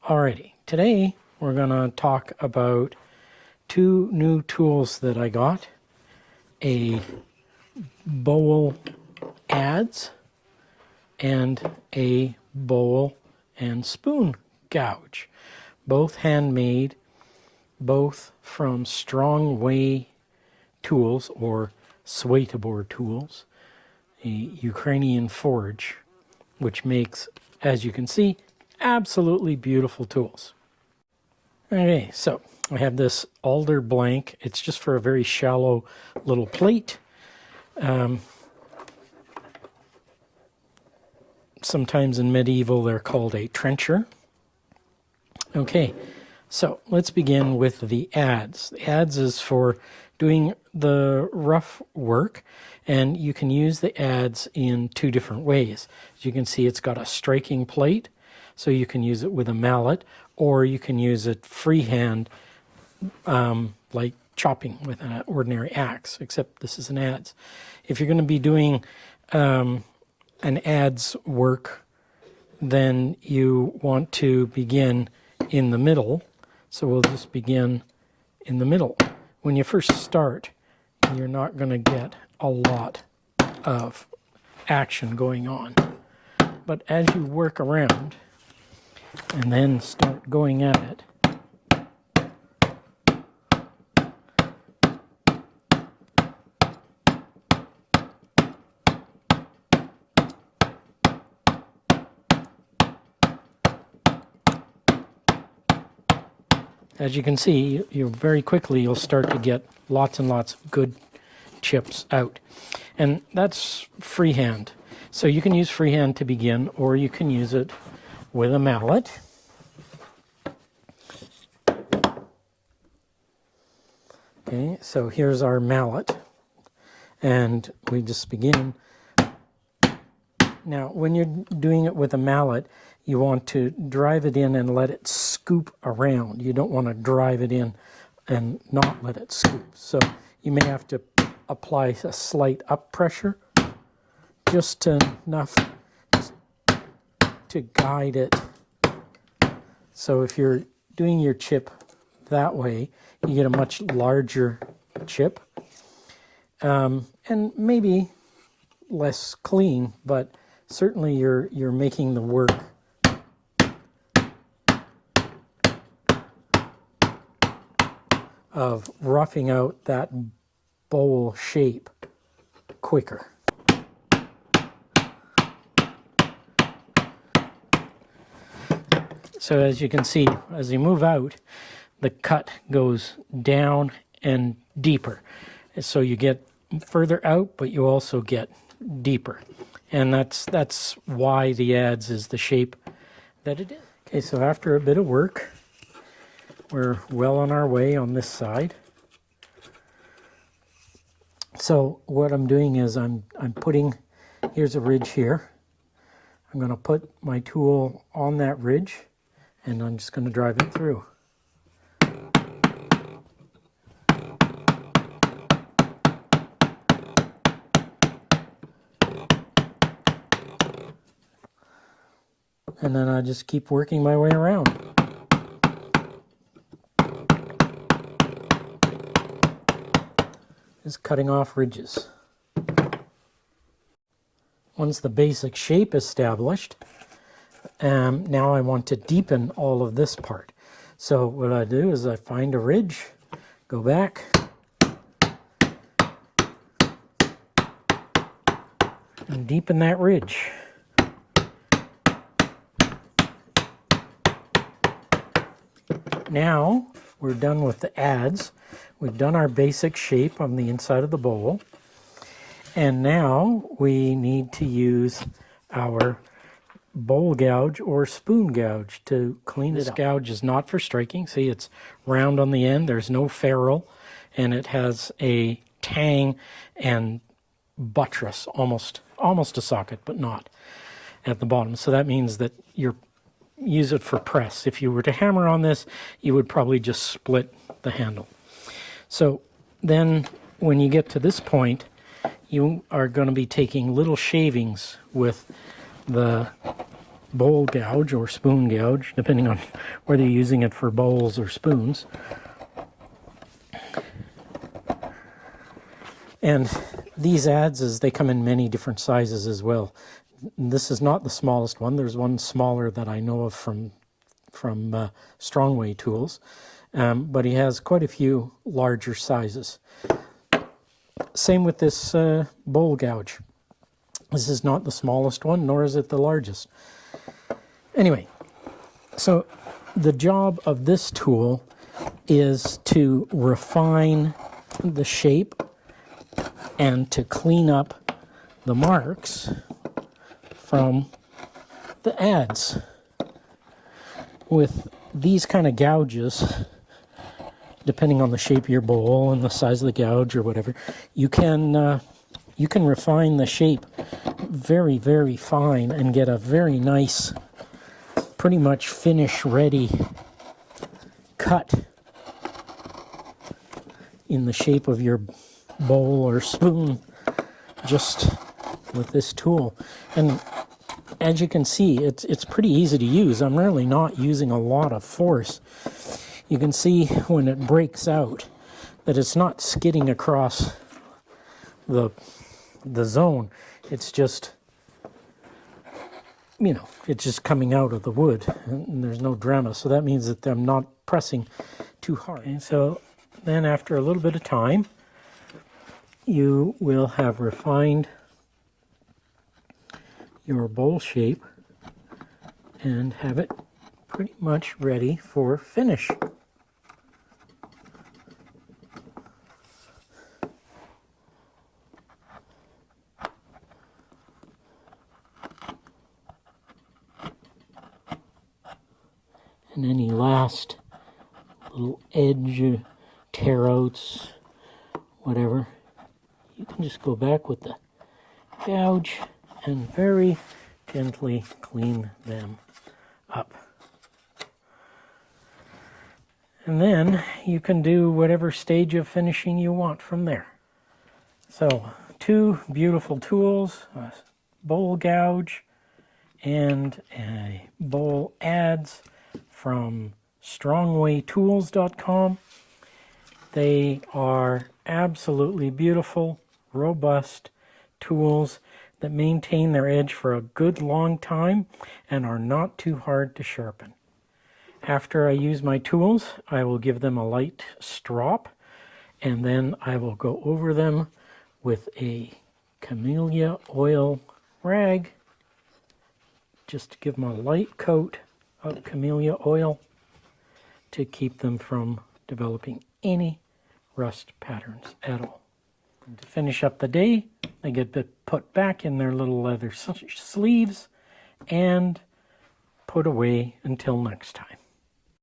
Alrighty, today we're going to talk about two new tools that I got. A BowlAdze and a bowl and spoon gouge. Both handmade, both from Strongway tools or Swaytobor tools, a Ukrainian forge, which makes, as you can see, absolutely beautiful tools. Okay, so I have this alder blank. It's just for a very shallow little plate. Sometimes in medieval they're called a trencher. Okay, so let's begin with the adze. The adze is for doing the rough work, and you can use the adze in two different ways. As you can see, it's got a striking plate, so you can use it with a mallet, or you can use it freehand, like chopping with an ordinary axe, except this is an adze. If you're going to be doing an adze work, then you want to begin in the middle. So we'll just begin in the middle. When you first start, you're not going to get a lot of action going on. But as you work around and then start going at it, as you can see, you very quickly you'll start to get lots and lots of good chips out. And that's freehand. So you can use freehand to begin, or you can use it with a mallet. Okay, so here's our mallet. And we just begin. Now, when you're doing it with a mallet, you want to drive it in and let it scoop around. You don't want to drive it in and not let it scoop. So you may have to apply a slight up pressure, just enough to guide it. So if you're doing your chip that way, you get a much larger chip, and maybe less clean, but certainly you're making the work of roughing out that bowl shape quicker. So as you can see, as you move out, the cut goes down and deeper. So you get further out, but you also get deeper. And that's why the adze is the shape that it is. Okay, so after a bit of work, we're well on our way on this side. So what I'm doing is I'm putting, here's a ridge here. I'm going to put my tool on that ridge, and I'm just going to drive it through. And then I just keep working my way around. Just cutting off ridges. Once the basic shape is established, now I want to deepen all of this part. So what I do is I find a ridge, go back, and deepen that ridge. Now we're done with the adze. We've done our basic shape on the inside of the bowl. And now we need to use our bowl gouge or spoon gouge to clean it up. This gouge is not for striking. See, it's round on the end. There's no ferrule. And it has a tang and buttress, almost a socket, but not at the bottom. So that means that you use it for press. If you were to hammer on this, you would probably just split the handle. So then when you get to this point, you are going to be taking little shavings with the bowl gouge or spoon gouge, depending on whether you're using it for bowls or spoons. And these adzes, they come in many different sizes as well. This is not the smallest one. There's one smaller that I know of from Strongway tools, but he has quite a few larger sizes. Same with this bowl gouge. This is not the smallest one, nor is it the largest. Anyway, so the job of this tool is to refine the shape and to clean up the marks from the adze. With these kind of gouges, depending on the shape of your bowl and the size of the gouge or whatever, you can refine the shape very, very fine and get a very nice, pretty much finish ready cut in the shape of your bowl or spoon just with this tool. And as you can see, it's pretty easy to use. I'm really not using a lot of force. You can see when it breaks out that it's not skidding across the zone. It's just, you know, it's just coming out of the wood, and there's no drama. So that means that I'm not pressing too hard. Okay, so then after a little bit of time, you will have refined your bowl shape and have it pretty much ready for finish. And any last little edge tear outs, whatever, you can just go back with the gouge and very gently clean them up. And then you can do whatever stage of finishing you want from there. So, two beautiful tools, a bowl gouge and a BowlAdze from strongwaytools.com. They are absolutely beautiful, robust tools that maintain their edge for a good long time and are not too hard to sharpen. After I use my tools, I will give them a light strop, and then I will go over them with a camellia oil rag, just to give them a light coat of camellia oil to keep them from developing any rust patterns at all. And to finish up the day, they get put back in their little leather sleeves and put away until next time.